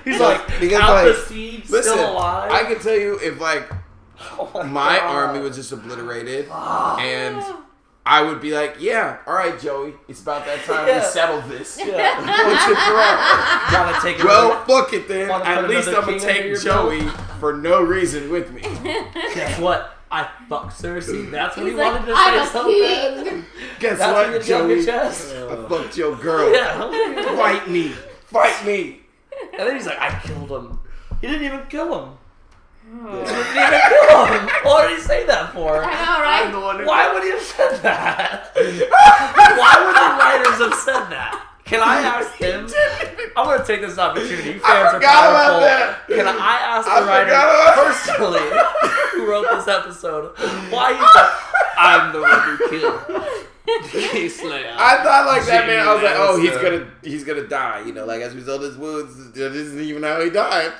He's like, because out like, the seed, listen, still alive. I can tell you if like my God. army was just obliterated and I would be like, yeah, all right, Joey, it's about that time we settle this. Yeah. What's your threat? Gotta take it. Well, fuck it then. Wanna At put least another I'm gonna king under take your Joey for no reason with me. Guess what? I fucked Cersei. That's what He's he like, wanted to I'm say a something. king. Guess That's what, what you got on your Joey? chest. I fucked your girl. Yeah. Fight me. Fight me. And then he's like, I killed him. He didn't even kill him. He didn't even kill him. What did he say that for? I know, right? I'm the one who Why would he have said that? Why would the writers have said that? Can I ask him? I'm going to take this opportunity. Fans I are forgot about powerful. that. Can I ask I the writer forgot about personally who wrote this episode why he said, I'm the one who killed Kingslayer? I thought like that, man. I was like, oh, Lannister. he's gonna die. You know, like as a result of his wounds, this isn't even how he died.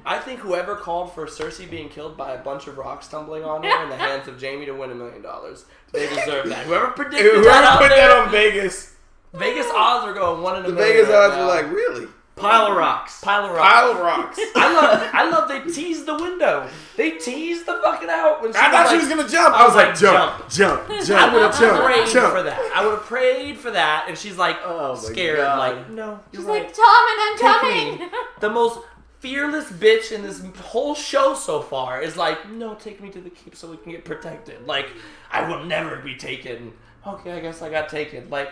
I think whoever called for Cersei being killed by a bunch of rocks tumbling on her in the hands of Jaime to win $1 million, they deserve that. Whoever predicted Whoever that out put there, that on Vegas, Vegas odds are going 1 in a the million. Vegas right odds now. were like, really? Pile of rocks. Pile of rocks. Pile of rocks. I love they teased the window. They teased the fucking out when she I thought was she like, was gonna jump. I was like, jump. I would have prayed jump. for that. I would have prayed for that, and she's like Oh my scared, God. like no. You're She's right. like, Tommen, I'm Take coming. me. The most fearless bitch in this whole show so far is like, no, take me to the keep so we can get protected. Like, I will never be taken. Okay, I guess I got taken. Like,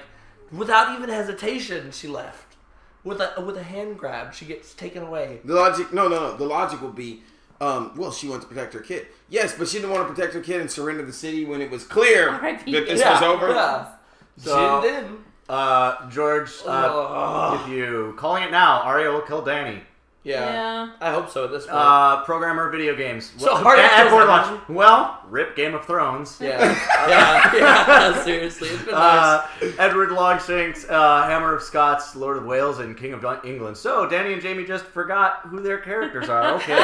without even hesitation, she left. With a hand grab, she gets taken away. The logic, no. The logic will be, well, she wants to protect her kid. Yes, but she didn't want to protect her kid and surrender the city when it was clear R.I.P. that this was over. Yeah. So- She didn't. George, if you calling it now, Arya will kill Dany. Yeah. I hope so at this point. Programmer video games. So Arya and kills board Dany? launch. Well, rip Game of Thrones. Yeah, seriously. It's been nice. Edward Longshanks, Hammer of Scots, Lord of Wales, and King of England. So Dany and Jaime just forgot who their characters are. Okay.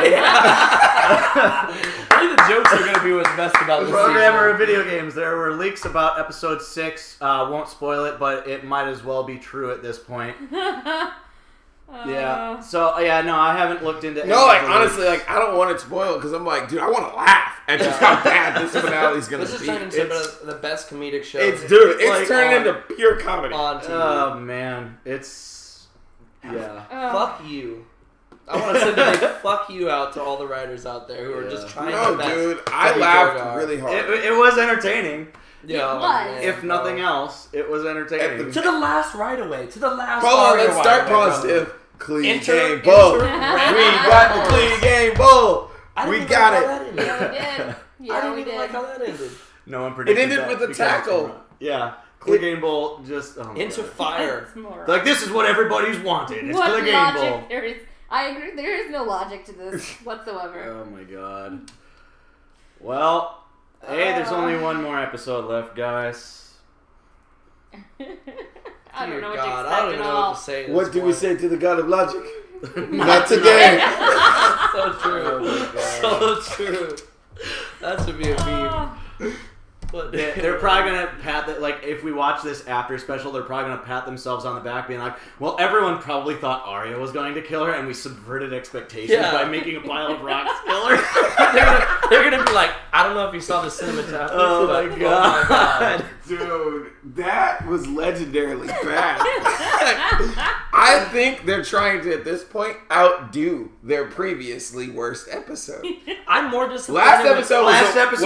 Maybe the jokes are going to be what's best about this Programmer of season. video games. There were leaks about episode 6. Won't spoil it, but it might as well be true at this point. Yeah. So no, I haven't looked into. No, like honestly, like I don't want it spoiled because I'm like, dude, I want to laugh at just how bad this finale is gonna This is be. turning into the best comedic show. It's like, turning on- into pure comedy. on TV. Oh man, it's yeah. Fuck you. I want to send a big fuck you out to all the writers out there who are just trying No, their best. dude, to I be laughed Gorgar. really hard. It was entertaining. Yeah, It was. man, If nothing bro. else, it was entertaining. To the last right away. To the last. Hold on, Arya let's start right away, bro. positive. Clean Enter- game bull. enter- We got the clean game bull. I didn't We even got like it. how that ended. Yeah, we did. I Yeah, didn't we even did. like how that ended. No one predicted ended that with a because tackle. it's- Yeah, Clegane Bowl just oh my Into God. fire. It's more- Like this is what everybody's wanted. It's what Clegane logic Bowl. there is? I agree. There is no logic to this whatsoever. Oh my God. Well, hey, there's only one more episode left, guys. I don't Dear know what God, to I don't expect even at know all. what to say. at What this do we point. say to the god of logic? Not today. So true. So true. That should be a meme. But They're probably gonna pat that. Like, if we watch this after special, they're probably gonna pat themselves on the back, being like, "Well, everyone probably thought Arya was going to kill her, and we subverted expectations Yeah. by making a pile of rocks kill her." they're gonna be like, I don't know if you saw the cinematography. Oh my but- God. Dude, that was legendarily bad. I think they're trying to, at this point, outdo their previously worst episode. I'm more disappointed. Last episode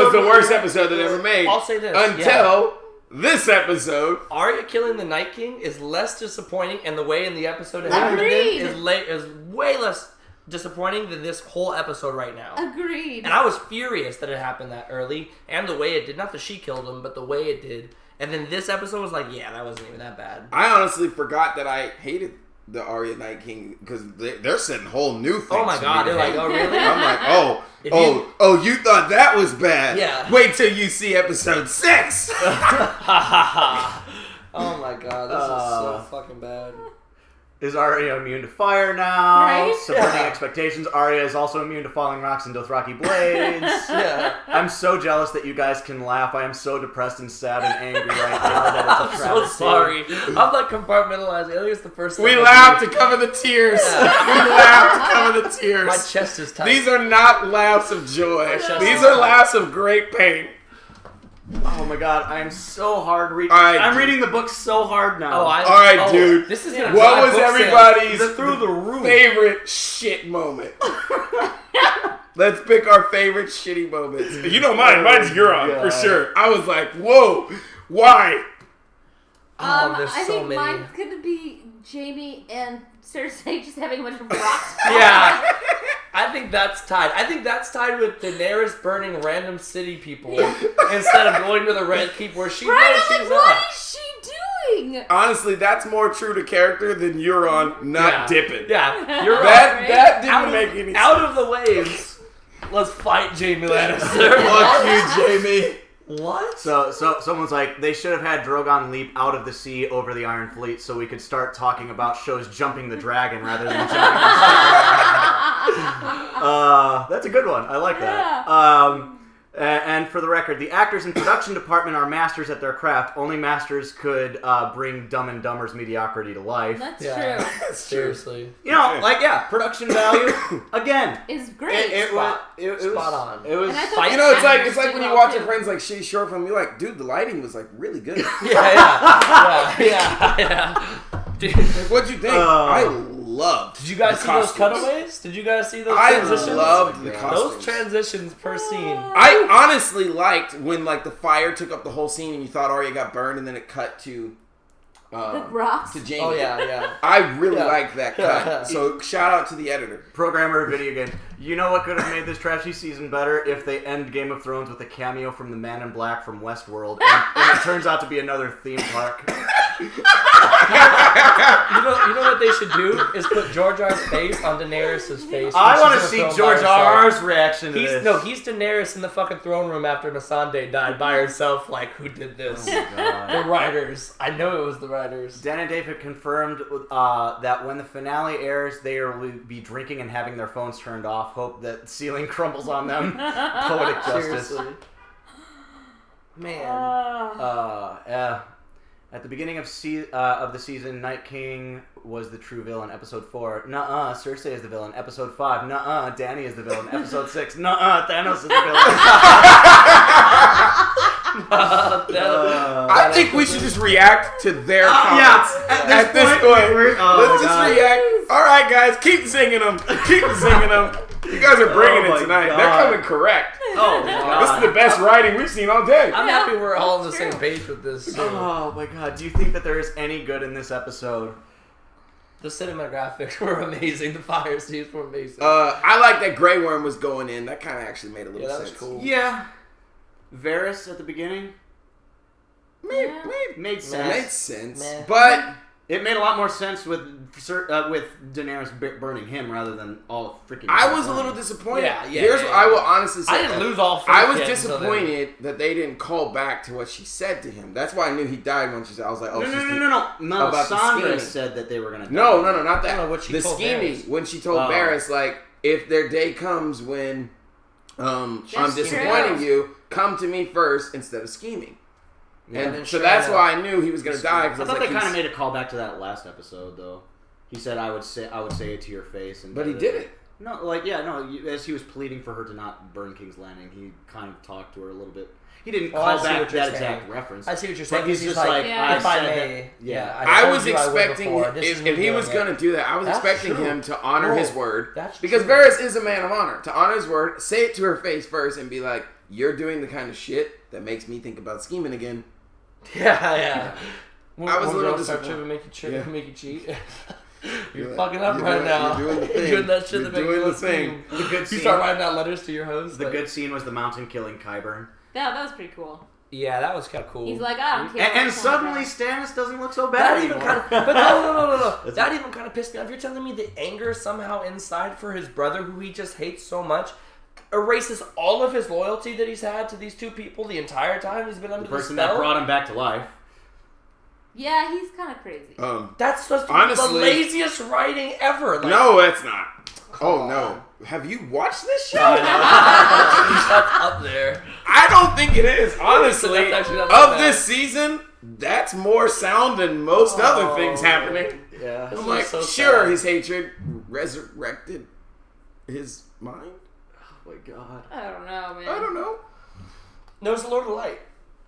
was the worst was- episode that ever made. I'll say this. Until this episode. Arya killing the Night King is less disappointing, and the way in the episode it Agreed. happened is way less disappointing than this whole episode right now. Agreed. And I was furious that it happened that early, and the way it did. Not that she killed him, but the way it did. And then this episode was like, yeah, that wasn't even that bad. I honestly forgot that I hated the Arya Night King because they're setting whole new things. Oh my for God, me to they're like, hate. oh really? I'm like, If you- you thought that was bad? Yeah. Wait till you see episode 6. Ha ha ha. Oh my God, this is so fucking bad. Is Arya immune to fire now? Right? Subverting expectations. Arya is also immune to falling rocks and Dothraki blades. Yeah. I'm so jealous that you guys can laugh. I am so depressed and sad and angry right now that it's a I'm so travesty. sorry. I'm like compartmentalizing. I think it's the first time. We I laugh to do- cover the tears. We laugh to cover the tears. My chest is tight. These are not laughs of joy. chest These is are tight. laughs of great pain. Oh my god, I am so hard reading. All right, I'm dude. reading the book so hard now. All right, dude. This is gonna What drive was book sales. everybody's through the roof. favorite shit moment? Let's pick our favorite shitty moments. You know mine. Mine's Euron, for God. sure. I was like, whoa, why? Oh, there's I so think many. mine's gonna be Jamie and Cersei just having a bunch of rocks. Yeah. I think that's tied. I think that's tied with Daenerys burning random city people instead of going to the Red Keep where she Right? knows I'm she's like, what at. is she doing? Honestly, that's more true to character than Euron not dipping. Yeah, you're That right. that didn't Out make of, any out sense. of the waves. Let's fight Jaime Lannister. Fuck you, Jamie. What? So someone's like, they should have had Drogon leap out of the sea over the Iron Fleet so we could start talking about shows jumping the dragon rather than jumping the sea. That's a good one. I like that. And for the record, the actors and production department are masters at their craft. Only masters could bring Dumb and Dumber's mediocrity to life. That's Yeah. true. Seriously. You know, like, yeah, production value, again. It's great. It was Spot on. It was And I thought Fight- You know, it's like actors when did you well, watch too. your friends like shitty short film. You're like, dude, the lighting was like really good. Yeah. Dude, Like, what'd you think? I loved. did you guys the see those costumes. cutaways? Did you guys see those I transitions? loved the Those costumes. Those transitions per scene. I honestly liked when like the fire took up the whole scene and you thought Arya got burned and then it cut to The rocks. to Jamie. Oh yeah. I really Yeah. liked that cut. So shout out to the editor. programmer of video games. You know what could have made this trashy season better if they end Game of Thrones with a cameo from the Man in Black from Westworld, and it turns out to be another theme park. You know what they should do is put George R's face on Daenerys' face. I when want to she's see in the throne George by herself. R.'s reaction to this. He's Daenerys in the fucking throne room after Missandei died by herself. Like, who did this? God. The writers. I know it was the writers. Dan and Dave have confirmed that when the finale airs, they will be drinking and having their phones turned off. Hope that the ceiling crumbles on them. Poetic justice. Seriously. Man. At the beginning of the season, Night King was the true villain. Episode 4, nuh-uh, Cersei is the villain. Episode 5, nuh-uh, Dany is the villain. Episode 6, nuh-uh, Thanos is the villain. I think we should just react to their comments. At this point, Let's just react. All right, guys, keep singing them. Keep singing them. You guys are bringing Oh it my tonight. God. They're coming correct. Oh my god. This is the best writing we've seen all day. I'm happy we're all on the That's same true. page with this. So. Oh my god. Do you think that there is any good in this episode? The cinematographics were amazing. The fire scenes were amazing. I like that Grey Worm was going in. That kind of actually made a little Yeah, that was sense. cool. Yeah. Varys at the beginning Made made It sense. made sense. Meh. But It made a lot more sense with Daenerys burning him rather than all freaking. I was a little disappointed. Yeah, Here's what I will honestly say. I didn't lose all faith I was yet until then. disappointed that they didn't call back to what she said to him. That's why I knew he died when she said, I was like, oh, No, she's no. about the Sandra scheming. said that they were gonna. No, die. not that. I don't know what she the told scheming Varys. when she told Oh. Varys, like, if their day comes when I'm That's disappointing true. you, come to me first instead of scheming. Yeah, And then so sure that's enough. why I knew he was gonna die. I Because thought like, they kind of made a call back to that last episode, though. He said, "I would say it to your face," and But he did it. No, as he was pleading for her to not burn King's Landing, he kind of talked to her a little bit. He didn't Oh, I call see back what you're that saying. exact reference. I see what you're saying. But he's 'cause just like, Yeah. if I said may, that- yeah. I told was you would expecting before. This is if me he was doing it. gonna do that, I was That's expecting true. him to honor Whoa, his word. that's Because true. Varys is a man of honor. To honor his word, say it to her face first and be like, "You're doing the kind of shit that makes me think about scheming again." Yeah. When, I was a when little girls start disappointed. tripping, make you cheat. You're You're fucking up you're right doing- now. you're doing the thing. doing that shit You're that makes doing you the look thing. scheme. The good You scene. start writing out letters to your host. The like- good scene was the mountain killing Qyburn. Yeah, that was pretty cool. Yeah, that was kind of cool. He's like, I don't care. And suddenly Stannis doesn't look so bad That anymore. even kind of, but no. That's That even kind of pissed me off. You're telling me the anger somehow inside for his brother, who he just hates so much, erases all of his loyalty that he's had to these two people the entire time he's been under the person spell? that brought him back to life. Yeah, he's kind of crazy. That's just Honestly- the laziest writing ever. Like, No, it's not. Oh no. Have you watched this show? that's up there. I don't think it is. Honestly, That's actually not of that bad. this season, that's more sound than most other things happening. Yeah. This I'm is like, so sure, sad. his hatred resurrected his mind. Oh my god. I don't know, man. I don't know. No, it's the Lord of Light.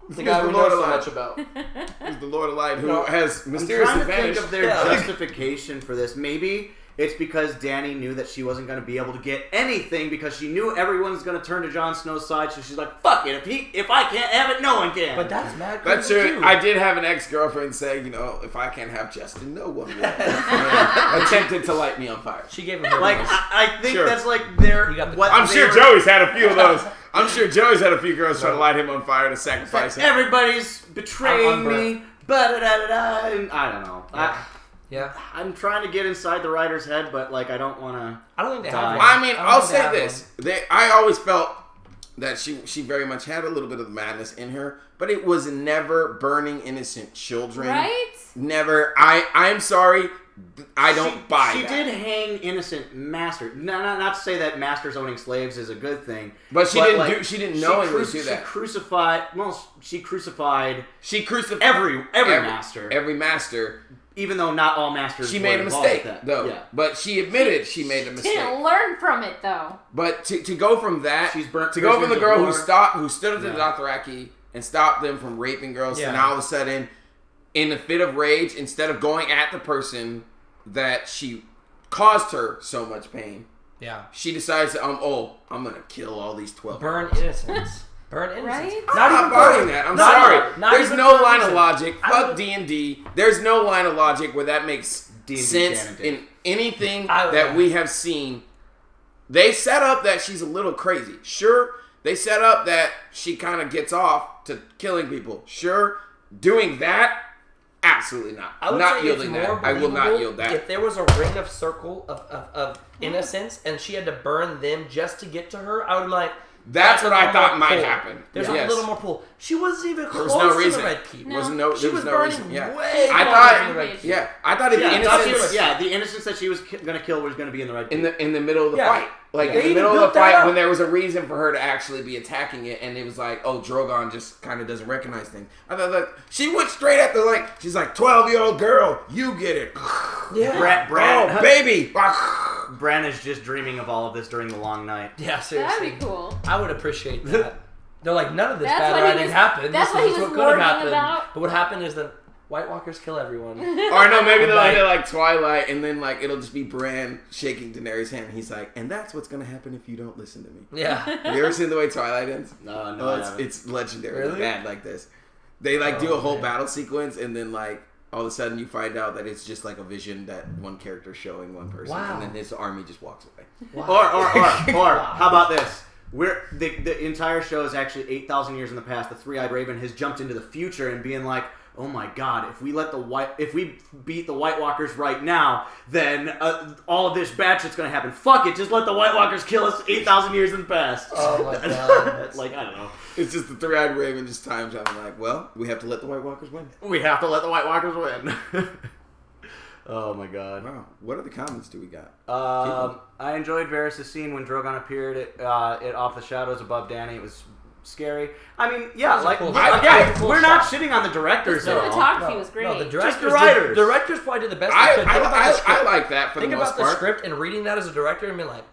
The He's guy the we Lord know of so Light. much about. He's the Lord of Light who No, has I'm mysteriously trying to vanished. think of their Yeah. justification for this. Maybe it's because Dany knew that she wasn't going to be able to get anything because she knew everyone's going to turn to Jon Snow's side. So she's like, "Fuck it! If I can't have it, no one can." But that's mad That's crazy true. too. I did have an ex-girlfriend say, you know, if I can't have Justin, no one will. Attempted to light me on fire. She gave him her like voice. I think Sure. that's like their. You got the- what I'm they sure were- Joey's had a few of those. I'm sure Joey's had a few girls try to light him on fire to sacrifice him. Everybody's betraying I'm me. Ba-da-da-da-da, and I don't know. Yeah. I'm trying to get inside the writer's head, but like I don't want to. I don't think they Die. have one. I mean, I don't I'll think they say have this: one. I always felt that she very much had a little bit of madness in her, but it was never burning innocent children. Right? Never. I'm sorry. I don't buy She that. did hang innocent masters. Not to say that masters owning slaves is a good thing, But she didn't She didn't knowingly do She that. crucified. Well, she crucified She crucified every master. Every master. Even though not all masters. She were made a involved mistake, with that. though. Yeah. But she admitted she made a mistake. Didn't learn from it though. But to go from that, She's burnt to go from the prisoners girl of who war. stood up to the Yeah. Dothraki and stopped them from raping girls, Yeah. to now all of a sudden, in a fit of rage, instead of going at the person that she caused her so much pain, Yeah. she decides to, I'm gonna kill all these 12. Burn innocence. Burn innocence. Right? I'm not buying that. I'm sorry. not There's even no for a line of reason. logic. I Fuck would- D&D. There's no line of logic where that makes D&D sense canon did. in anything I- that we have seen. They set up that she's a little crazy. Sure. They set up that she kind of gets off to killing people. Sure. Doing that, absolutely not. I would Not say yielding it's more that. I will not believable yield that. If there was a ring of circle of innocence and she had to burn them just to get to her, I would be like, That's what a I little thought more might pull. happen. There's Yes. a little more pull. She wasn't even There close was no to reason. the Red Keep. No. Wasn't no. She There was was no burning reason. Yeah. way I more thought. than the Red Keep. Yeah. I thought if Yeah, innocence. the innocence that she was going to kill was going to be in the red. in the middle of the Yeah. fight. Like They in the even middle of built the that fight up. when there was a reason for her to actually be attacking it, and it was like, oh, Drogon just kind of doesn't recognize things. I thought that she went straight at the she's like 12-year-old girl, you get it. Yeah. Bran, Oh, baby. Bran is just dreaming of all of this during the long night. Yeah, seriously. That'd be cool. I would appreciate that. They're like, none of this That's bad what he writing was- happened. that's This what he is was what could have warning happened. about. But what happened is that White Walkers kill everyone. Or no, maybe they'll Like- end it like Twilight, and then like it'll just be Bran shaking Daenerys' hand. And he's like, and that's what's gonna happen if you don't listen to me. Yeah. Have you ever seen the way Twilight ends? No, Oh, I haven't. it's legendary. Really? Bad like this. They do a whole man. battle sequence, and then like all of a sudden you find out that it's just like a vision that one character's showing one person, Wow. and then his army just walks away. Or how about this? The entire show is actually 8,000 years in the past. The Three-Eyed Raven has jumped into the future and being like, "Oh my God! If we beat the White Walkers right now, then all of this bad shit's gonna happen. Fuck it! Just let the White Walkers kill us 8,000 years in the past." Oh my God. Like I don't know. It's just the Three-Eyed Raven just time jumping like, well, we have to let the White Walkers win. We have to let the White Walkers win. Oh my God. Wow. What other comments do we got? I enjoyed Varys' scene when Drogon appeared it off the shadows above Dany. It was scary. I mean, yeah, was a like cool again, shot. It was a cool we're not shot. shitting on the directors The at all. cinematography was great. No, the Just directors, the writers. The directors probably did the best they I could. Think about the script. like that for Think the about most the part. script and reading that as a director and being like,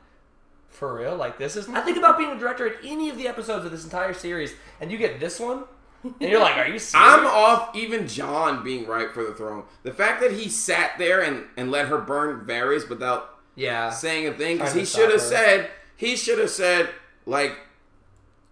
for real? Like, this is... I think about being a director in any of the episodes of this entire series, and you get this one, and you're like, are you serious? I'm off even Jon being right for the throne. The fact that he sat there and let her burn Varys without Yeah. saying a thing, because Trying he to should have stop said, like,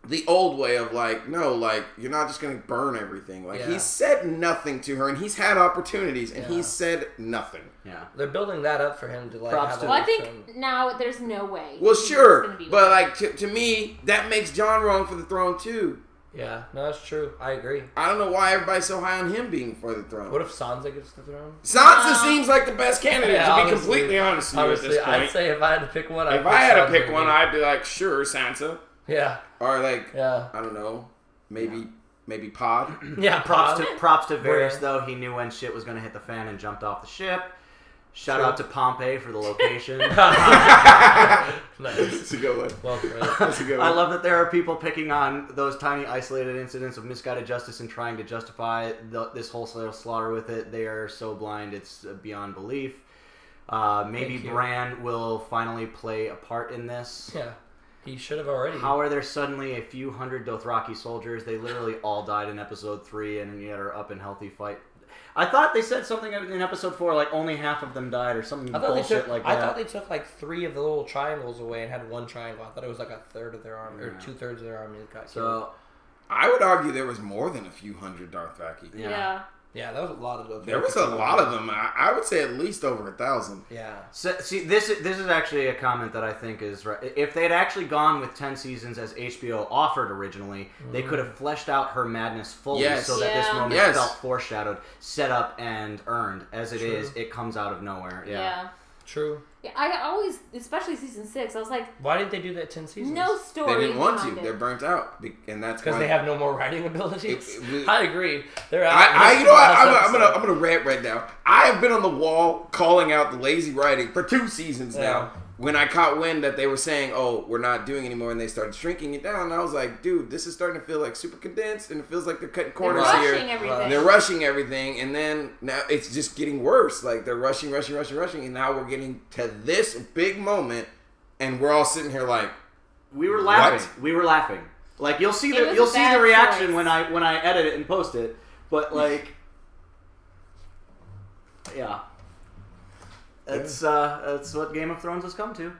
the old way of like, no, like, you're not just gonna burn everything. Like, Yeah. he said nothing to her, and he's had opportunities, and Yeah. he said nothing. Yeah. They're building that up for him to, like, Props have to a Well, I good think film. now there's no way. Well, he's sure, gonna be but like to me, that makes Jon wrong for the throne too. Yeah, no, that's true. I agree. I don't know why everybody's so high on him being for the throne. What if Sansa gets the throne? Sansa seems like the best candidate, Yeah, to be honestly- completely honest with you at Honestly, this I'd point. say if I had to pick one, I'd If I had to pick Sansa. one, I'd be like, sure, Sansa. Yeah, Or like, yeah. I don't know, maybe maybe Pod. Yeah, Props to Varys, Bran. though. He knew when shit was going to hit the fan and jumped off the ship. Shout out to Pompeii for the location. Nice. That's a good one. Well played. That's a good one. I love that there are people picking on those tiny isolated incidents of misguided justice and trying to justify this wholesale slaughter with it. They are so blind, it's beyond belief. Maybe Thank you. Bran will finally play a part in this. Yeah, he should have already. How are there suddenly a few hundred Dothraki soldiers? They literally all died in episode 3 and yet are up in healthy fight. I thought they said something in episode 4, like only half of them died or something bullshit like that. I thought they took like 3 of the little triangles away and had 1 triangle. I thought it was like a third of their army or 2/3 of their army that got killed. So, I would argue there was more than a few hundred Dothraki. Yeah. Yeah, that was a lot of those. There was a lot of them. I would say at least over 1,000. Yeah. So, see, this is actually a comment that I think is right. If they had actually gone with 10 seasons as HBO offered originally, they could have fleshed out her madness fully Yes. so that this Yeah. moment Yes. felt foreshadowed, set up, and earned. As it True. is, it comes out of nowhere. Yeah. True. Yeah, I always, especially season 6, I was like, Why didn't they do that 10 seasons? no story. They didn't want to. behind it. They're burnt out, and that's Because why they have no more writing abilities. It- I agree. They're out. you know what? I'm gonna rant right now. I have been on the wall calling out the lazy writing for 2 seasons Yeah. now. When I caught wind that they were saying, "Oh, we're not doing anymore," and they started shrinking it down, I was like, "Dude, this is starting to feel like super condensed, and it feels like they're cutting They're corners rushing here. everything. They're rushing everything, and then now it's just getting worse. Like they're rushing, and now we're getting to this big moment, and we're all sitting here like, We were laughing. What? We were laughing. Like you'll see It was the a bad reaction choice. when I edit it and post it. But like, yeah, that's what Game of Thrones has come to.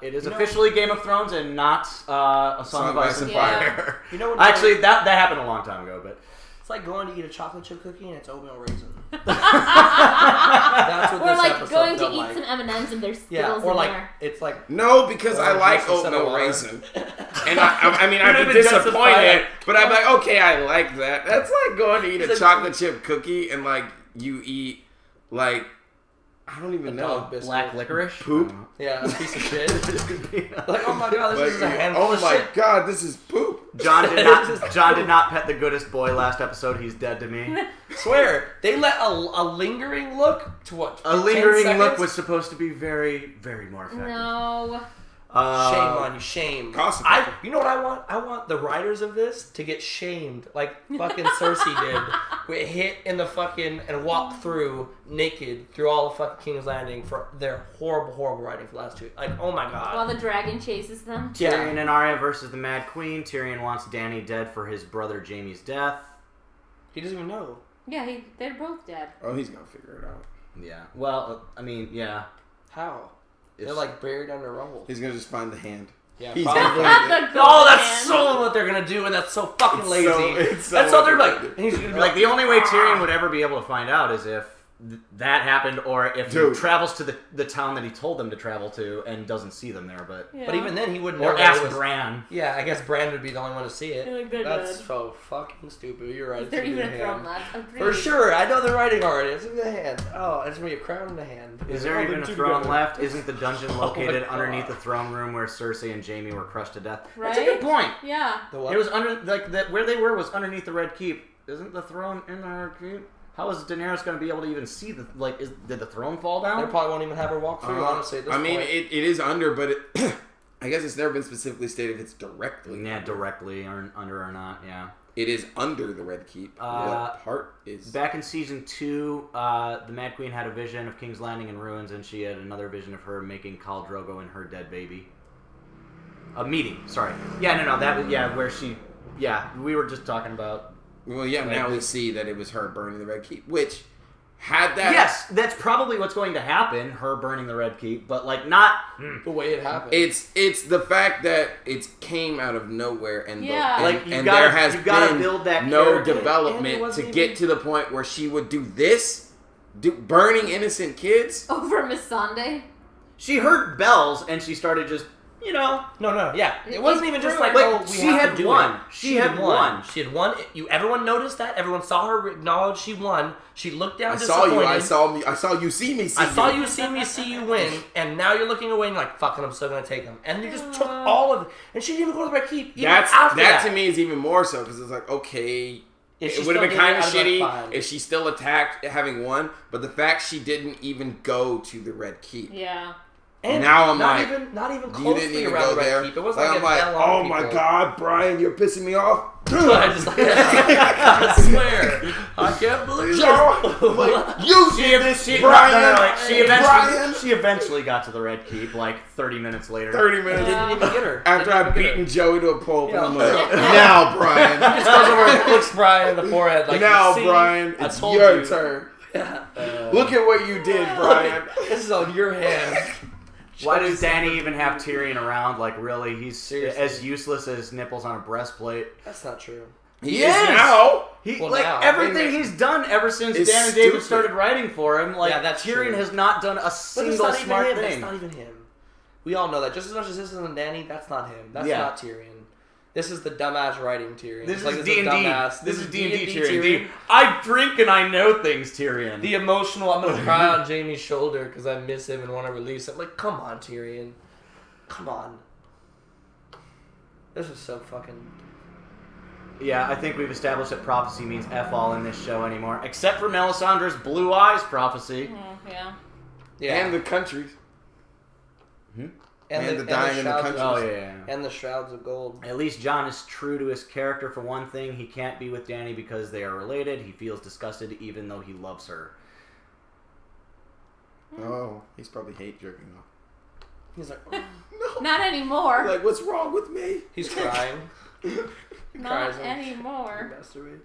It is officially Game of Thrones and not a Song of Ice and Yeah. Fire. You know what? Actually, that happened a long time ago, but it's like going to eat a chocolate chip cookie and it's oatmeal raisin. That's what Or this like episode going to felt eat like. some M&Ms and there's Yeah, Skittles or in like there. it's like "No," because I Orange like juice instead of oatmeal water. raisin, and I mean I'd You'd be have been disappointed, justified. but I'm like, okay, I like that. That's like going to eat a It's like- chocolate chip cookie and like you eat like I don't even know. dog biscuit. black licorice Poop? Yeah, a piece of shit. Like, oh my god, this Like, is a handful oh of my shit. god, this is poop. John did not pet the goodest boy last episode. He's dead to me. Swear, they let a lingering look to what? A 10 lingering look seconds? was supposed to be very, very more effective. No. Shame on you, shame. Cost effective. You know what I want? I want the writers of this to get shamed like fucking Cersei did. We hit in the fucking and walk through naked through all of fucking King's Landing for their horrible, horrible writing for the last 2. Like, oh my god. While the dragon chases them. Yeah. Tyrion and Arya versus the Mad Queen. Tyrion wants Dany dead for his brother Jaime's death. He doesn't even know. Yeah, they're both dead. Oh, he's gonna figure it out. Yeah. Well, I mean, yeah. How? They're It's- like buried under rubble. He's gonna just find the hand. Yeah, He's probably. definitely- The Oh, golden that's hand. so what they're gonna do, and that's so fucking It's lazy. so- it's so That's all they're what like. they're And he's gonna be Like the only way Tyrion would ever be able to find out is if that happened, or if Dude. he travels to the town that he told them to travel to and doesn't see them there. But Yeah. But even then, he wouldn't know. or that ask it was, Bran. Yeah, I guess Bran would be the only one to see it. Like, they're That's dead. so fucking stupid. You're right. Is there It's gonna even be a a throne hand. left? For sure, I know the writing already. It's in the hand. Oh, it's gonna be a crown in the hand. Is there Oh, even they're a two throne together. left? Isn't the dungeon located God. underneath the throne room where Cersei and Jaime were crushed to death? Right? That's a good point. Yeah. The what? It was under where they were was underneath the Red Keep. Isn't the throne in the Red Keep? How is Daenerys going to be able to even see the did the throne fall They down? probably won't even have her walk through. honestly, at this I mean, point. it is under, but it, I guess it's never been specifically stated if it's directly. Yeah, under. directly or under or not. Yeah. It is under the Red Keep. What part is? Back in season 2, the Mad Queen had a vision of King's Landing in ruins, and she had another vision of her making Khal Drogo and her dead baby. A meeting, sorry. Yeah, no, that was where she. Yeah, we were just talking about. Well, yeah. Now we see that it was her burning the Red Keep, which had that. Yes, that's probably what's going to happen. Her burning the Red Keep, but like not. the way it happened. It's the fact that it came out of nowhere and Yeah. Like, you and gotta- there has you gotta been build that no character. And it development wasn't to get even- to the point where she would do this, burning innocent kids. Over Miss Sunday. She heard bells and she started just No, yeah. It wasn't even just like, Like, oh, we she have had to do won. it. She had won. She had won. Everyone noticed that. Everyone saw her acknowledge she won. She looked down I saw disappointed. you. I saw you see me. I saw you see me see you win, and now you're looking away and you're like, fucking, I'm still gonna take them. And you just took all of it. And she didn't even go to the red keep. Even after that to me is even more so because it's like, okay, it would have been kind of shitty if she still attacked having won, but the fact she didn't even go to the red keep. Yeah. And now I'm not like, even you closely didn't even around go the red there. keep. It wasn't like I'm like, oh my god, Brian, you're pissing me off. I just, I swear, I can't believe Like, you did this, Brian. She eventually got to the red keep like 30 minutes later. 30 minutes. Didn't even get her. After I've beaten Joey to a pulp, Yeah. and I'm like, now, Brian. Just goes over and flicks Brian in the forehead. Like, now, see, Brian, I it's told your you. turn. Yeah. Look at what you did, Brian. This is on your hands. Why does Danny even have Tyrion around? Like, really? He's Seriously. as useless as nipples on a breastplate. That's not true. He is now. Now, everything he's done ever since is Dan and David stupid. started writing for him, like, Yeah, that's Tyrion true. has not done a But that's single not even smart him. thing. That's not even him. We all know that. Just as much as this isn't Danny, that's not him. That's Yeah. not Tyrion. This is the dumbass writing Tyrion. This It's like, is D&D. dumbass. This is D&D Tyrion. Tyrion. I drink and I know things, Tyrion. The emotional, I'm gonna cry on Jaime's shoulder because I miss him and want to release him. Like, come on, Tyrion. Come on. This is so fucking... Yeah, I think we've established that prophecy means F all in this show anymore. Except for Melisandre's blue eyes prophecy. Yeah. Yeah. And the countries. And the dying in the Shrouds countries. of- Oh, yeah. And the Shrouds of Gold. At least Jon is true to his character for one thing. He can't be with Dany because they are related. He feels disgusted even though he loves her. Oh, he's probably hate jerking off. He's like, Not anymore. Like, what's wrong with me? he's crying. He Not cries anymore. masturbates.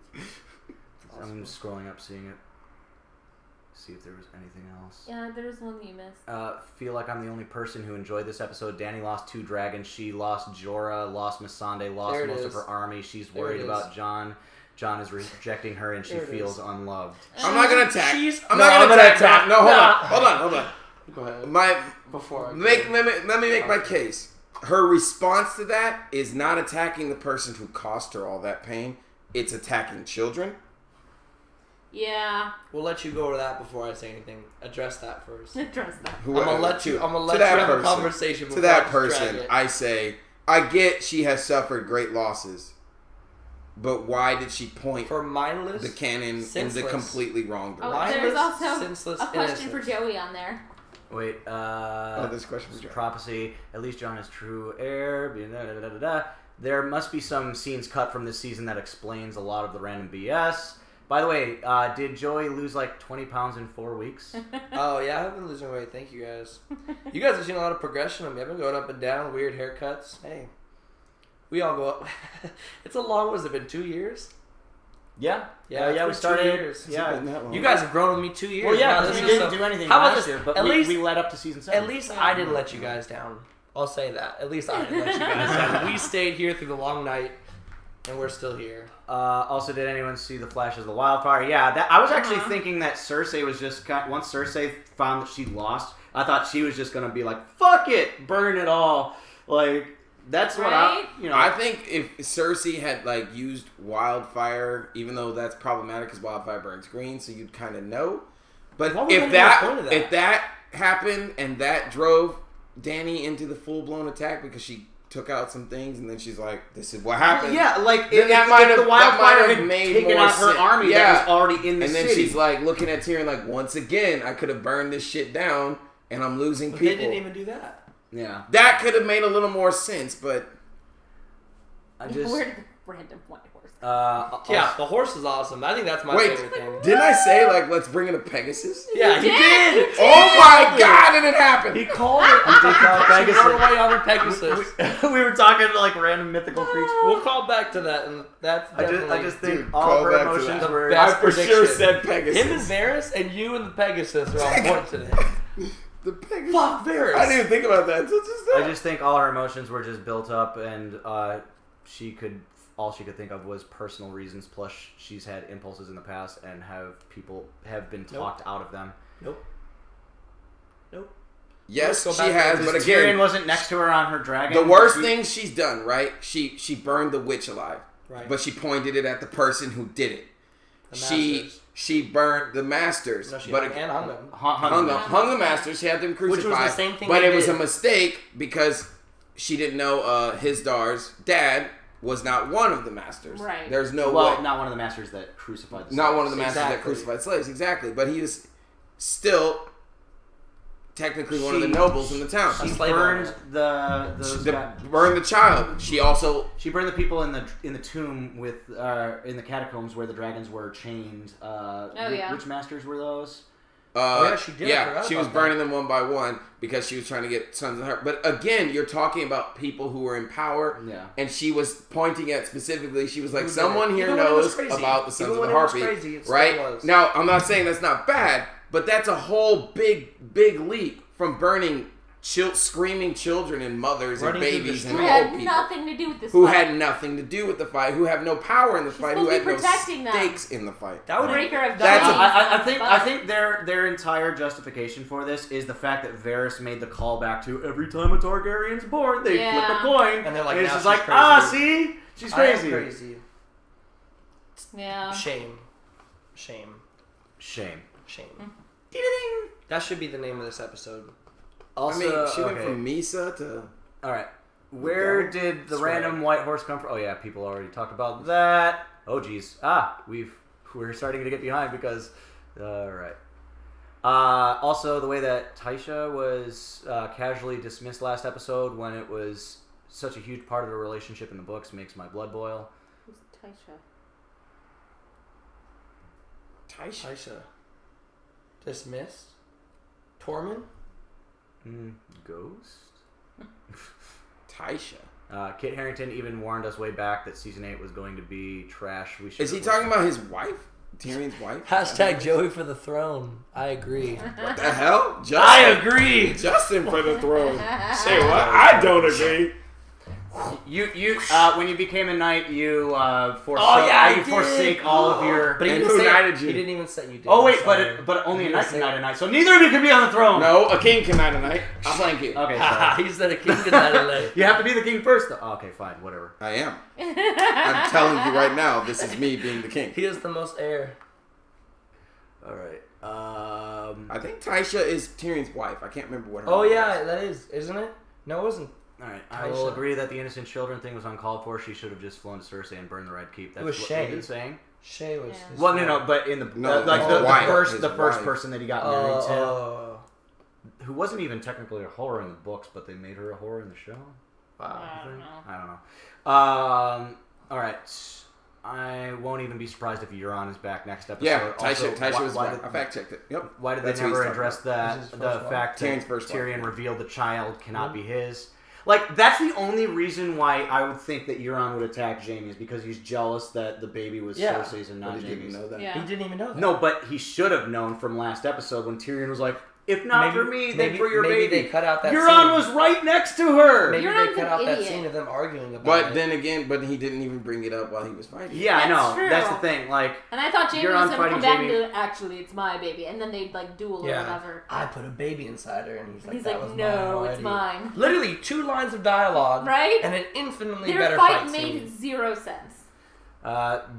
I'm just scrolling up, seeing it. See if there was anything else. Yeah, there's one you missed. Feel like I'm the only person who enjoyed this episode. Dany lost 2 dragons. She lost Jorah, lost Missandei, lost There it most is. of her army. She's There worried it is. about Jon. Jon is rejecting her, and she There it feels is. unloved. I'm not gonna attack. She's- I'm No, not I'm gonna gonna attack. attack. No, hold No. on, hold on. Go ahead. My Before I let me make my case. Her response to that is not attacking the person who caused her all that pain. It's attacking children. Yeah. We'll let you go over that before I say anything. Address that first. Address that. I'm gonna let you to that have a person. conversation To before that I just drag person, it. I say, I get she has suffered great losses, but why did she point For mindless, the canon in the senseless. completely wrong Oh, direction? there's Mindless, also senseless a question for innocence. Joey on there. Wait, Oh, this question was prophecy. At least Jon is true heir. There must be some scenes cut from this season that explains a lot of the random BS. By the way, did Joey lose like 20 pounds in 4 weeks? Oh yeah, I've been losing weight. Thank you guys. You guys have seen a lot of progression of me. I've been going up and down, weird haircuts. Hey, we all go up. It's a long. What has it been? 2 years? Yeah, Yeah, yeah. We it's been 2 started. years. Has it been that long? You guys have grown with me 2 years. Well, yeah, Now, because this we is didn't so- do anything How about last this? year, but At least, we led up to season 7. At least I didn't let you guys down. I'll say that. At least I didn't let you guys down. We stayed here through the long night, and we're still here. Also, did anyone see the flashes of the wildfire? Yeah, that I was actually Uh-huh. thinking that Cersei was just once Cersei found that she lost, I thought she was just gonna be like, "Fuck it, burn it all." Like that's what Right? I think if Cersei had like used wildfire, even though that's problematic because wildfire burns green, so you'd kind of know. But What was if the whole point of that? if that happened and that drove Dany into the full blown attack because she took out some things and then she's like, "This is what happened." Yeah, like Then if, that if might the have- wildfire that might have had made taken more out her sense. army Yeah. that was already in the And then city. she's like looking at Tyrion like, once again, I could have burned this shit down and I'm losing But people. they didn't even do that. yeah, That could have made a little more sense, but I just Where did the random white horse? Yeah, the horse is awesome. I think that's my wait, favorite thing. didn't I say like let's bring in a Pegasus? Yeah, he did! did. Oh my god, and it happened! He called it. He did call it She Pegasus. rode away on her Pegasus. we were talking to like random mythical creatures. We'll call back to that, and that's definitely I just think Dude, all call of her back to emotions that. were. The I best for sure prediction. said Pegasus. him and Varys, and you and the Pegasus are on point today. The Pegasus. Fuck Varys. I didn't even think about that. Until just now. I just think all her emotions were just built up, and all she could think of was personal reasons. Plus, she's had impulses in the past, and people have been talked out of them. Nope. Yes, Let's she go back has, to but this. again, Tyrion wasn't next to her on her dragon. the worst She- thing she's done, right? She burned the witch alive, Right. but she pointed it at the person who did it. The She Masters. she burned the masters, No, she but hung them. hung the masters. She had them Which was the crucified, same thing but they it was did. a mistake because she didn't know Hizdar's dad was not one of the masters. Right. There's no Well, way. not one of the masters that crucified the Not slaves. one of the masters that Exactly. crucified slaves, exactly. But he was still technically one of the She- nobles in the town. She slave burned owner. Burned the child. She also She burned the people in the tomb with in the catacombs where the dragons were chained. yeah. Which masters were those? yeah, she did. I Yeah, forgot she was about that. burning them one by one because she was trying to get sons of her. But again, you're talking about people who were in power, Yeah. and she was pointing at specifically. She was like, Who did someone it? here Even when it was knows crazy. about the sons Even of when the it was harpy, crazy, it still right? was. Now, I'm not saying that's not bad, but that's a whole big leap from burning screaming children and mothers Running and through the babies and Who street. old had people nothing to do with this who fight. had nothing to do with the fight, who have no power in the fight, who supposed had to be no protecting them. stakes in the fight. That would Breaker of That's dawn. a- I think their entire justification for this is the fact that Varys made the call back to every time a Targaryen's born, they flip Yeah. a coin, And they're like, it's now just she's like, crazy. see, she's I am crazy. crazy. Yeah. Shame. Shame. Shame. Ding-a-ding. That should be the name of this episode. Also, I mean, she went okay. from Misa to All right. Where Go. did the Swear. random white horse come from? Oh yeah, people already talked about that. Oh geez. We're starting to get behind because all right. Also, the way that Taisha was casually dismissed last episode when it was such a huge part of the relationship in the books makes my blood boil. Who's Taisha? Aisha. Dismissed. Tormund. Ghost? Taisha. Kit Harington even warned us way back that season 8 was going to be trash. We should. Is he talking about his wife? Tyrion's wife? Hashtag Joey for the throne. I agree. What the hell? Justin. I agree. Justin for the throne. Say what? I don't agree. You when you became a knight, you forsake, Oh, yeah, I you did. forsake all of your. But he And didn't who say knighted it. you? He didn't even say you did. Oh wait, Sorry. but only a He knight didn't can say knight it. a knight, so neither of you can be on the throne. No, a king can knight a knight. I'll flank you. Okay, sorry. He said a king could not elect. You have to be the king first, though. Oh, okay, fine, whatever. I am. I'm telling you right now, this is me being the king. He has the most air. All right. I think Taisha is Tyrion's wife. I can't remember what her Oh name yeah, is. that is, isn't it? No, it wasn't. All right. I will Taisha. agree that the innocent children thing was uncalled for. She should have just flown to Cersei and burned the Red Keep. That's was what Shay. we've been saying. Shay was. Yeah. his Well, wife. no, but in the No, like his the wife, first his the first wife. person that he got married to, Oh. who wasn't even technically a whore in the books, but they made her a whore in the show. Wow. I don't know. I don't know. All right. I won't even be surprised if Euron is back next episode. Yeah, Also, Taisha was why back. I did- fact checked it. Yep. Why did That's they who he's never talking address about. that? This is his The first wife. fact that Tyrion's first wife, Tyrion yeah. revealed the child cannot be his. Like, that's the only reason why I would think that Euron would attack Jaime is because he's jealous that the baby was Yeah. Cersei's and But not he didn't Jaime's. know that. Yeah. He didn't even know that. No, but he should have known from last episode when Tyrion was like, if not for me, then maybe, for your maybe baby. they cut out that Euron scene. was right next to her. Maybe Euron's they cut an out that idiot. scene of them arguing about But it. then again, but he didn't even bring it up while he was fighting. Yeah, I That's know. true. That's the thing. Like, And I thought Jamie Euron was gonna fighting come back Jaime. and go, actually, it's my baby, and then they'd like duel or yeah, whatever. I put a baby inside her, and he's like, He's that like, was no, mine it's already." mine. Literally 2 lines of dialogue, Right? and an infinitely Their better fight fight made scene. 0 sense.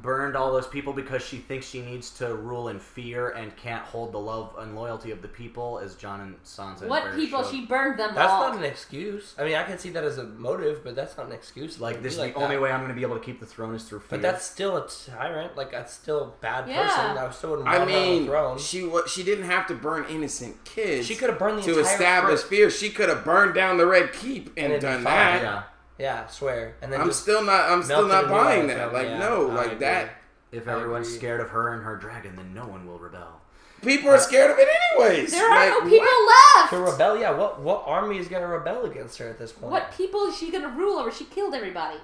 burned all those people because she thinks she needs to rule in fear and can't hold the love and loyalty of the people, as Jon and Sansa. and What Varys people? showed. She burned them That's all. not an excuse. I mean, I can see that as a motive, but that's not an excuse. Like, It'd this be is the only that. way I'm going to be able to keep the throne is through fear. But that's still a tyrant. Like, that's still a bad Yeah. person. I still wouldn't I want her on the mean, throne. she didn't have to burn innocent kids. She could have burned the to entire establish script. fear. She could have burned down the Red Keep and, And it'd be done fine, that. yeah. Yeah, I swear. And then I'm just still not melted a new buying life that. out, Like yeah. no, I like agree. that. If I everyone's agree. scared of her and her dragon, then no one will rebel. People are scared of it anyways. There are Like, no people what? left. to rebel. Yeah, what army is gonna rebel against her at this point? What people is she gonna rule over? She killed everybody.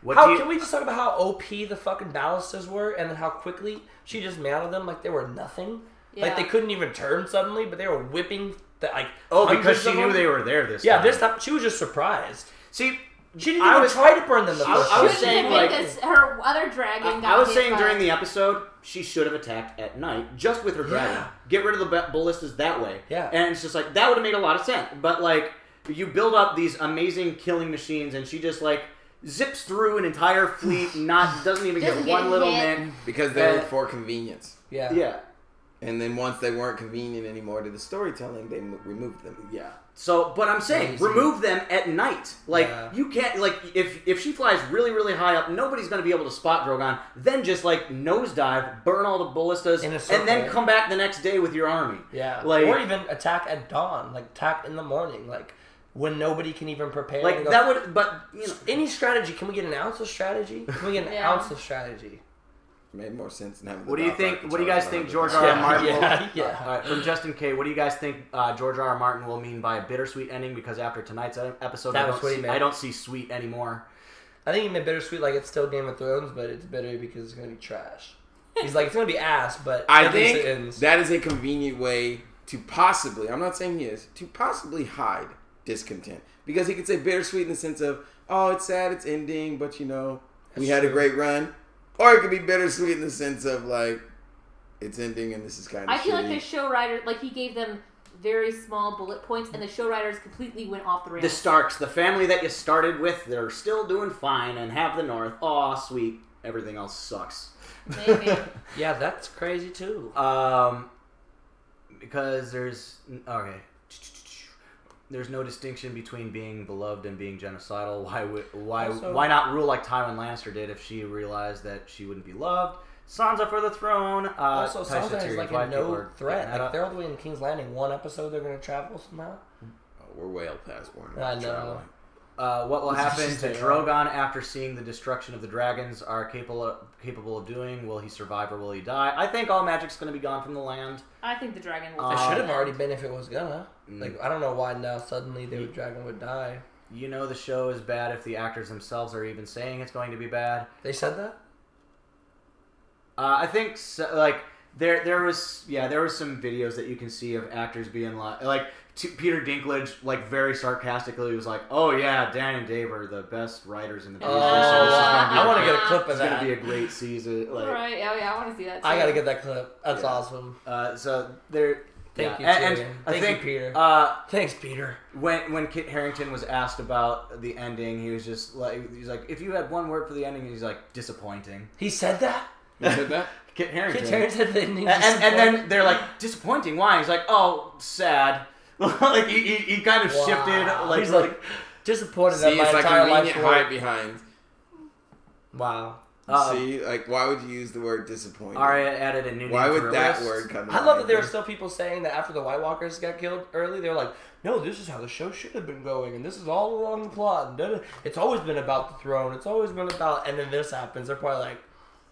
What How do you, can we just talk about how OP the fucking ballistas were, and then how quickly she just mantled them like they were nothing? Like Yeah. they couldn't even turn suddenly, but they were whipping the like. Oh, because hundreds she of knew them. they were there this Yeah, time. this time she was just surprised. See, She didn't I even was- try to burn them the I first was Shouldn't saying, have like- been 'cause her other dragon got I was hit saying by- during the episode, she should have attacked at night, just with her dragon. Yeah. Get rid of the ballistas that way. Yeah. And it's just like, that would have made a lot of sense. But, like, you build up these amazing killing machines, and she just, like, zips through an entire fleet, doesn't even Doesn't get one get little hit. nick. Because they were for convenience. Yeah. Yeah. And then once they weren't convenient anymore to the storytelling, they removed them. Yeah. So, but I'm saying, Crazy. remove them at night. Like, Yeah. you can't, like, if she flies really, really high up, nobody's going to be able to spot Drogon. Then just, like, nosedive, burn all the ballistas, In a and then circle. come back the next day with your army. Yeah. Like- or even attack at dawn, like attack in the morning, like when nobody can even prepare. Like, and go- that would, but, you know. Any strategy? Can we get an ounce of strategy? Can we get an Yeah. ounce of strategy? Made more sense than having. What do you think? What do you guys think George R. R. R. Martin? Yeah, will, yeah. All right, from Justin K. What do you guys think George R. R. Martin will mean by a bittersweet ending? Because after tonight's episode, That was what he meant. I don't see sweet anymore. I think he made bittersweet like it's still Game of Thrones, but it's bitter because it's gonna be trash. He's like, it's gonna be ass, but I at least it think ends. that is a convenient way to possibly, I'm not saying he is, to possibly hide discontent. Because he could say bittersweet in the sense of, oh, it's sad, it's ending, but you know, we That's had a true. great run. Or it could be bittersweet in the sense of, like, it's ending and this is kind of I feel like shitty. the show writer, like he gave them very small bullet points, and the show writers completely went off the rails. The Starks, the family that you started with, they're still doing fine and have the North. Aw, sweet. Everything else sucks. Maybe. Yeah, that's crazy too. Because there's no distinction between being beloved and being genocidal. Also- Why not rule like Tywin Lannister did if she realized that she wouldn't be loved? Sansa for the throne. Also, Taisha Sansa is Tyrion's like wife, a people no are threat. picking that Like up. they're all the way in King's Landing. One episode, they're gonna travel somehow. Oh, we're way past one. I know. What will happen Just to stay Drogon after seeing the destruction of the dragons are capable of doing? Will he survive or will he die? I think all magic's going to be gone from the land. I think the dragon will. It Uh, should have already been if it was gonna. Mm. Like, I don't know why now suddenly the dragon would die. You know the show is bad if the actors themselves are even saying it's going to be bad. They said that? I think so, like there was some videos that you can see of actors being like Peter Dinklage like very sarcastically was like, "Oh yeah, Dan and Dave are the best writers in the business. Oh, and this is gonna be I a want to great- get a clip of It's that. gonna be a great season." Like, Right? Oh yeah, I want to see that. Too. I gotta get that clip. That's Yeah. awesome. so there. Thank yeah. you, and Tyrion. I Thank think you, Peter. Thanks, Peter. when Kit Harington was asked about the ending, he was just like, he's like, if you had one word for the ending, he's like, disappointing. He said that? You said that? Kit Harington. Kit Harington said the ending And then they're like, disappointing. Why? He's like, oh, sad. Like he kind of shifted. Like he's like disappointed See, that my it's like entire convenient life hide worked. behind. Wow. See, like, why would you use the word disappointing? Arya added a new name Why to would her that list. word come? I love that there are still people saying that after the White Walkers got killed early, they were like, no, this is how the show should have been going, and this is all along the plot. And da-da. It's always been about the throne. It's always been about, and then this happens. They're probably like,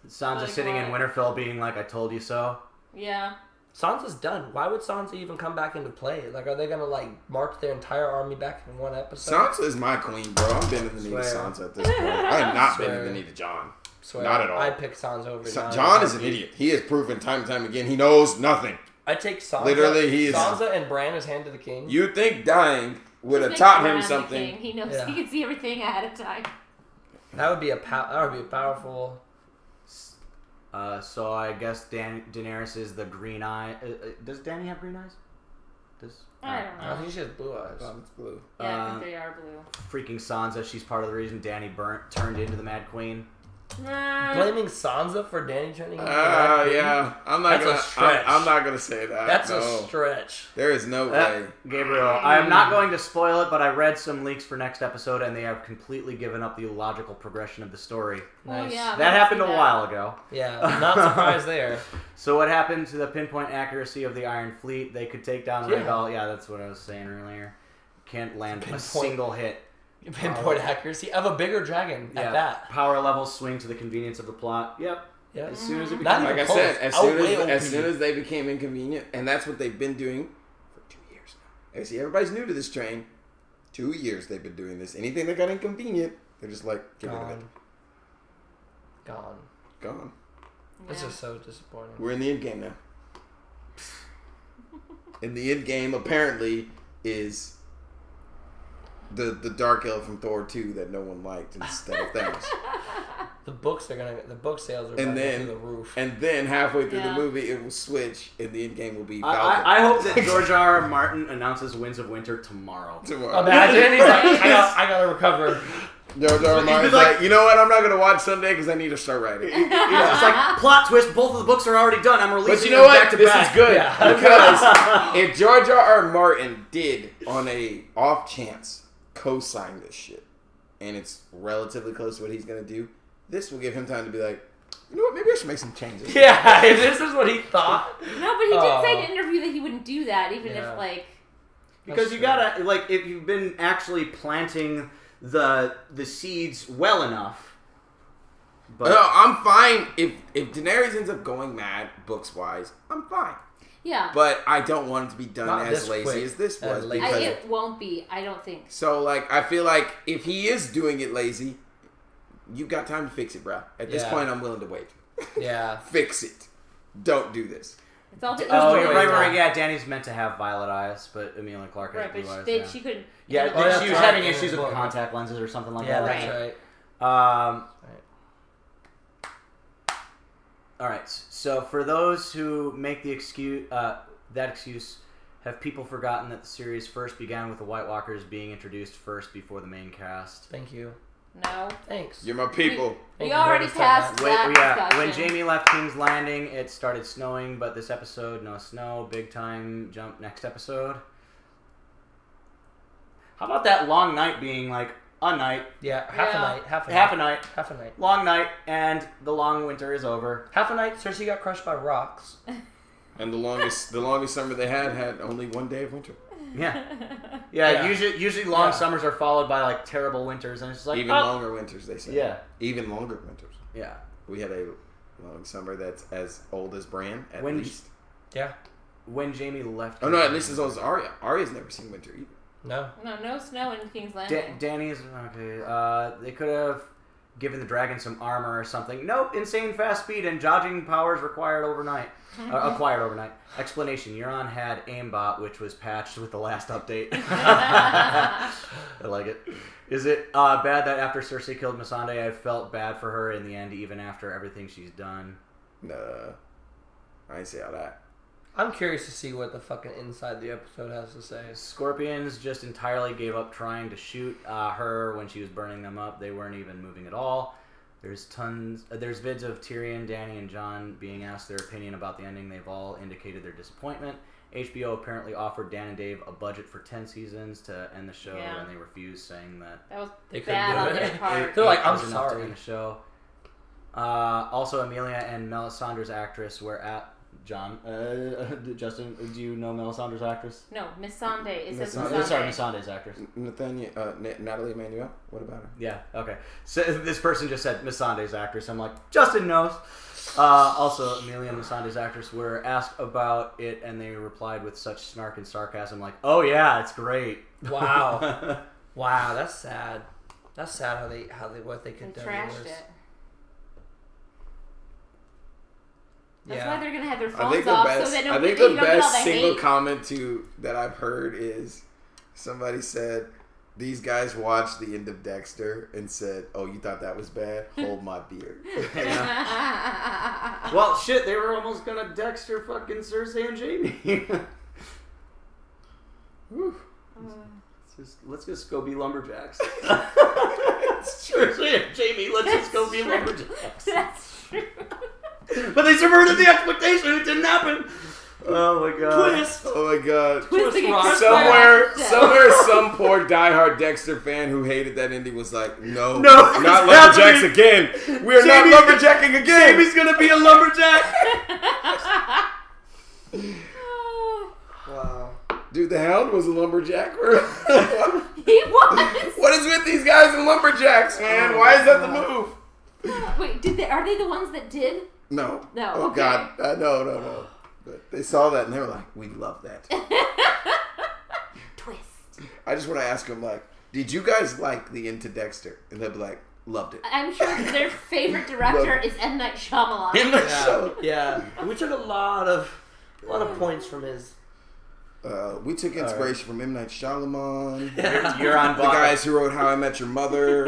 Sansa Like sitting in what? Winterfell being like, I told you so. Yeah. Sansa's done. Why would Sansa even come back into play? Like, are they gonna like march their entire army back in one episode? Sansa is my queen, bro. I'm bending the knee to Swear. Sansa at this point. I am not Swear. bending the knee to John. Swear, Not at all. I pick Sansa over John is an idiot. He has proven time and time again he knows nothing. I take Sansa. Literally, he is- Sansa and Bran as hand to the king. You'd think dying would have Make taught Bran him the something. king. He knows. Yeah. He can see everything ahead of time. That would be a powerful. So I guess Daenerys is the green eye. Does Dany have green eyes? Does I don't know. I think she has blue eyes. It's blue. Yeah, I think they are blue. freaking Sansa? She's part of the reason Dany turned into the Mad Queen. Blaming Sansa for Dany turning into the Mad Queen? Yeah. I'm not That's a gonna. stretch. I'm not gonna say that. That's no. a stretch. There is no way. Gabriel, I am not going to spoil it, but I read some leaks for next episode, and they have completely given up the logical progression of the story. Well, Nice. yeah, That I happened see a that. while ago. Yeah, not surprised there. So what happened to the pinpoint accuracy of the Iron Fleet? They could take down Yeah. Rhaegal. Yeah, that's what I was saying earlier. Can't land a Pinpoint. single hit. Pinpoint accuracy of a bigger dragon Yeah, at that. power levels swing to the convenience of the plot. Yep. Yeah. As soon as it Not becomes even Like I close. said, as Way soon OP. as they became inconvenient, and that's what they've been doing for 2 years now. I see everybody's new to this train. 2 years they've been doing this. Anything that got inconvenient, they're just like, get rid of it. Gone. Gone. This Yeah. is so disappointing. We're in the end game now. And the end game apparently is the Dark Elf from Thor 2 that no one liked instead of Thanos. The book sales are And going then through the roof. And then halfway through the Yeah. movie, it will switch, and the end game will be Falcon. I hope that George R. R. Martin announces Winds of Winter tomorrow. Tomorrow. Imagine he's like, I gotta recover. George R. R. Martin's like, you know what? I'm not gonna watch Sunday because I need to start writing. He's just like, plot twist, both of the books are already done. I'm releasing But you know them what? back to This back. is good Yeah. because if George R. R. Martin did, on a off chance, co-sign this shit, and it's relatively close to what he's gonna do, this will give him time to be like, you know what? Maybe I should make some changes. Yeah, if this is what he thought. No, but he did say in an interview that he wouldn't do that, even Yeah. if like. Because you gotta, like, if you've been actually planting the seeds well enough. But No, I'm fine if Daenerys ends up going mad books wise. I'm fine, Yeah. but I don't want it to be done Not as this lazy quick. as this was lazy. because It won't be. I don't think. so like I feel like if he is doing it lazy, you've got time to fix it, bro. At this Yeah. point, I'm willing to wait. Yeah. Fix it. Don't do this. It's all. oh, no you're way. right. Yeah, Danny's meant to have violet eyes, but Emilia Clarke has Right, blue but eyes. they, yeah. she couldn't. Yeah, handle Oh, it. that's she was right. having Yeah, issues with well, contact lenses or something like Yeah, that. that's Right. right. All right. So for those who make the excuse, have people forgotten that the series first began with the White Walkers being introduced first before the main cast? Thank you. No. Thanks. You're my people. We Thank you already for understanding passed that. that When discussion. Jamie left King's Landing, it started snowing, but this episode, no snow. Big time jump next episode. How about that long night being like a night, Yeah, half Yeah. a night. Half a half a night. night, Half a night. long night, and the long winter is over. Half a night, Cersei got crushed by rocks. And the longest summer they had only one day of winter. Yeah, Yeah. Usually long Yeah. summers are followed by like terrible winters, and it's just like Even oh. longer winters, they say. Yeah, Even longer winters. yeah. We had a long summer that's as old as Bran, at When- least. Yeah. When Jamie left, Oh no, at least as old as Arya. Arya's never seen winter either. No. No snow in King's Landing. Danny's okay. They could have given the dragon some armor or something. Nope, insane fast speed and dodging powers required overnight. Acquired overnight. Explanation: Euron had aimbot, which was patched with the last update. I like it. Is it bad that after Cersei killed Missandei, I felt bad for her in the end, even after everything she's done? Nah. I ain't say all that. I'm curious to see what the fucking inside the episode has to say. Scorpions just entirely gave up trying to shoot her when she was burning them up. They weren't even moving at all. There's vids of Tyrion, Dany, and Jon being asked their opinion about the ending. They've all indicated their disappointment. HBO apparently offered Dan and Dave a budget for 10 seasons to end the show, Yeah. and they refused, saying that That was They couldn't bad do on it. their part. They're like, I'm was enough to sorry. end the show. Also, Emilia and Melisandre's actress were at John. Justin, do you know Melisandre's actress? No, Miss Sunday. It says Miss Miss Sunday. Sorry, Sunday. Missandei's actress. Nathaniel, Natalie Emmanuel. What about her? Yeah, okay. So this person just said Missandei's actress. I'm like, Justin knows. Also, Emilia and Missandei's actress were asked about it, and they replied with such snark and sarcasm, like, "Oh yeah, it's great." Wow. Wow, that's sad. That's sad what they They could do. trashed it. That's Yeah. why they're gonna have their I phones think the off best. so they I don't think they the don't get all best the single hate. comment that I've heard is somebody said these guys watched the end of Dexter and said, "Oh, you thought that was bad? Hold my beer." Well, shit, they were almost gonna Dexter fucking Cersei and Jamie. Whew. Let's just go be lumberjacks. Cersei and Jamie, let's just go be lumberjacks. That's true. But they subverted the expectation. It didn't happen. Oh my god. Twist. Oh my god. Twisting rock. it. Somewhere, some poor diehard Dexter fan who hated that ending was like, "No, No, not it's lumberjacks happening. again. We're Jamie- not lumberjacking again." Jamie's gonna be a lumberjack. Wow. Dude, the Hound was a lumberjack. He was. What is with these guys and lumberjacks, man? Why is that the move? Wait, are they the ones that did? No. No, Oh okay. God. No. But they saw that and they were like, "We love that." Twist. I just want to ask them, like, did you guys like the Into Dexter? And they'll be like, "Loved it." I'm sure their favorite director is M. Night Shyamalan. In the Yeah. show. Yeah. We took a lot of points from his We took inspiration from M. Night Shyamalan. Euron The bought guys who wrote How I Met Your Mother.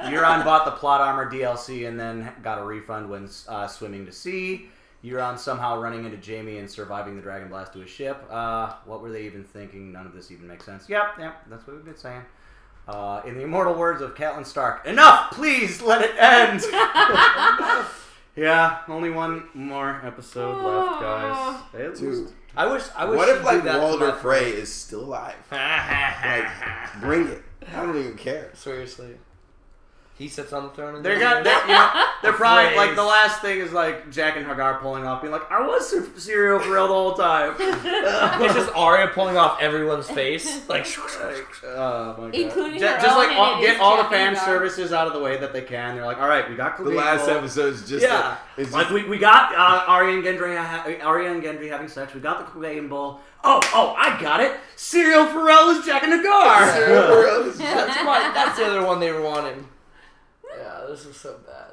Euron bought the plot armor DLC and then got a refund when swimming to sea. Euron somehow running into Jaime and surviving the Dragon Blast to his ship. What were they even thinking? None of this even makes sense. Yep, that's what we've been saying. In the immortal words of Catelyn Stark, enough! Please let it end! Yeah, only one more episode left, guys. At Dude. least. I wish. What she'd if do like that to Walder my Frey friend. is still alive? Like, bring it. I don't even care. Seriously. He sits on the throne. And They're The probably phrase. like the last thing is like Jack and Hagar pulling off, being like, "I was Serial Pharrell the whole time." It's just Arya pulling off everyone's face, like. Oh my god! Including Just her like own, and it get is all the Jack fan and Hagar. services out of the way that they can. They're like, "All right, we got The last Khaleesi. episode is just Yeah. it's Like just, we got Arya and Gendry having sex. We got the Clegane Bowl. Oh, I got it. Serial Pharrell is Jack and Hagar. That's the other one they were wanting. Yeah, this is so bad.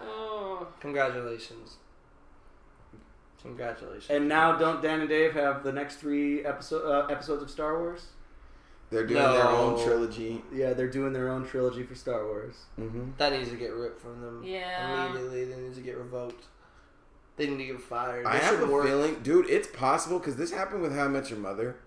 Oh. Congratulations. Congratulations. And now, don't Dan and Dave have the next 3 episodes of Star Wars? they're doing their own No. trilogy. Yeah, they're doing their own trilogy for Star Wars. Mm-hmm. That needs to get ripped from them. Yeah. Immediately, they need to get revoked. They need to get fired. I They have should a work. feeling, dude, it's possible because this happened with How I Met Your Mother.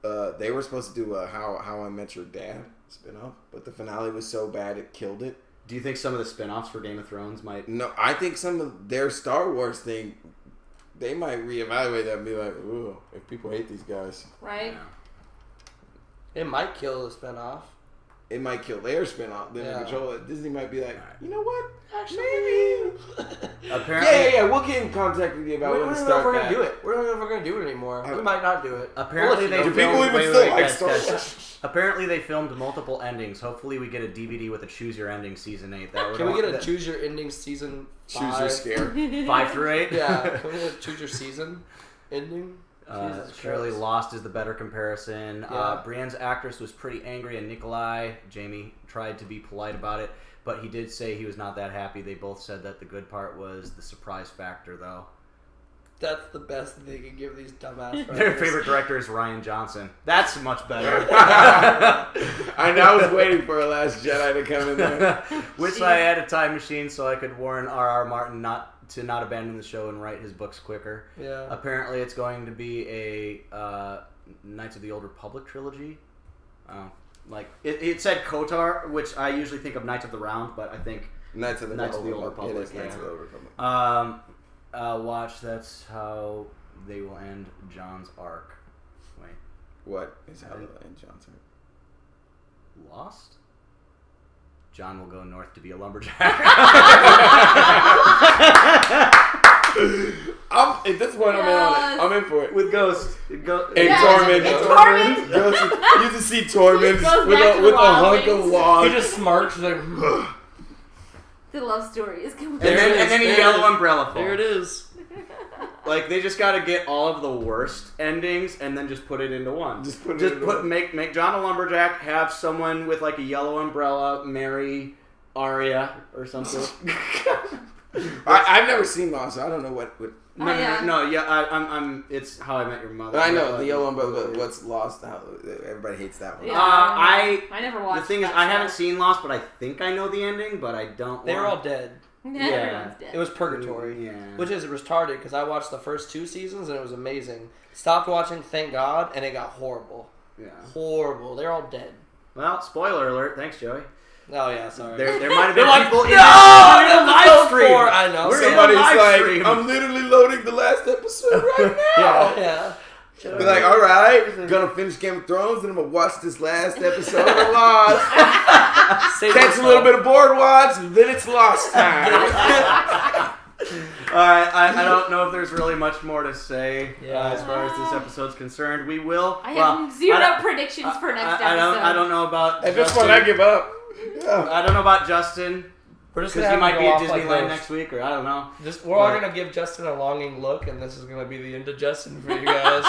They were supposed to do a How I Met Your Dad spinoff, but the finale was so bad it killed it. Do you think some of the spin-offs for Game of Thrones might... No, I think some of their Star Wars thing, they might reevaluate that and be like, ooh, if people hate these guys, Right? It might kill the spinoff. it might kill their spinoff. Then Yeah. control it. Disney might be like, you know what? Actually, Maybe. Apparently, Yeah. We'll get in contact with you we about don't when know to if start we're that. gonna do it. We don't know if we're gonna do it anymore. I- We might not do it. Apparently We'll let they you Do know. people filmed- even wait, still wait, like guys, Star guys. Wars? Apparently they filmed multiple endings. Hopefully we get a DVD with a Choose Your Ending Season 8. That would Can we get a that- choose your ending season? Choose your scare. 5 through 8? Yeah. Can we get a choose your season ending? Jesus Surely Christ. Lost is the better comparison. Yeah. Brienne's actress was pretty angry at Nikolai. Jamie tried to be polite about it, but he did say he was not that happy. They both said that the good part was the surprise factor, though. That's the best that they can give these dumbass. Their writers. favorite director is Ryan Johnson. That's much better. I know. I was waiting for a Last Jedi to come in there. Wish I had a time machine so I could warn R.R. Martin not abandon the show and write his books quicker. Yeah. Apparently, it's going to be a Knights of the Old Republic trilogy. It said KOTOR, which I usually think of Knights of the Round, but I think Knights of the Old Republic. Republic, It is Knights yeah. of the Old Republic. watch. That's how they will end John's arc. Wait, What is how and Johnson? Lost? John will go north to be a lumberjack. At this point, I'm in on it. I'm in for it. With Ghost. And Yes, Tormund. it's Tormund. Ghost, you just see Tormund Goes with back to a the hunk of wildlings. log. He just smirks like. The love story is complete. There it is, and then there a it yellow is. umbrella falls. There it is. Like they just got to get all of the worst endings and then just put it into one. Just put it into one. make John a lumberjack. Have someone with like a yellow umbrella marry Arya or something. I've never seen Lost, so I don't know what. No. Yeah, I'm. It's How I Met Your Mother. I know the yellow umbrella. What's Lost? How everybody hates that one. Yeah. I never watched. the thing is, that I show. haven't seen Lost, but I think I know the ending, but I don't. They were all dead. Everyone's dead. It was purgatory. Yeah. Which is retarded because I watched the first 2 seasons and it was amazing. Stopped watching, thank God, and it got horrible. Yeah. Horrible. They're all dead. Well, spoiler alert. Thanks, Joey. Oh yeah, sorry. There might have They're been like, people in no, the live episode stream. 4. I know. We're in Somebody's a live like, stream. I'm literally loading the last episode right now. Yeah. Be like, all right, gonna finish Game of Thrones, and I'm gonna watch this last episode of Lost. Catch a little bit of board watch, and then it's Lost time. I don't know if there's really much more to say Yeah. as far as this episode's concerned. We will. I well, have zeroed I don't- up predictions for next I episode. don't know about. At this Justin. point, I give up. Yeah. I don't know about Justin We're just because gonna he have might him be go at off like Disneyland Ghost. next week, or I don't know. We're all gonna give Justin a longing look, and this is gonna be the end of Justin for you guys.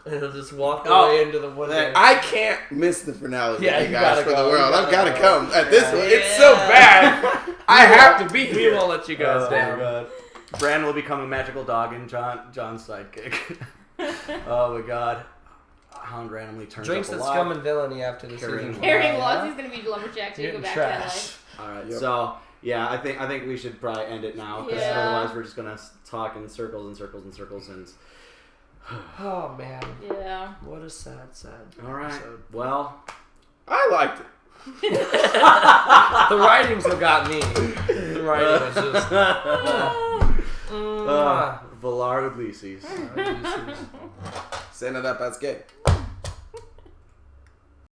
And he'll just walk away into the woods. I can't miss the finale, Yeah, you you guys, gotta for go. the world. You I've got to gotta come at this Yeah. one. It's so bad. I have to be We here. won't let you guys down. Bran will become a magical dog and John's sidekick. Oh my god. Hound randomly turns Drinks up that alive. scum and villainy after the Carrying season. Carrying finale, logs, huh? he's gonna be lumberjack, so you go Getting back to trash. All right, Yep. so yeah, I think we should probably end it now because Yeah. otherwise we're just gonna talk in circles and circles and circles and. Oh man, LA. Yeah. what a sad All right. episode. Well, I liked it. The writings have got me. The writing was just. Valar Ulises. Mwah. Cena da Pasquet.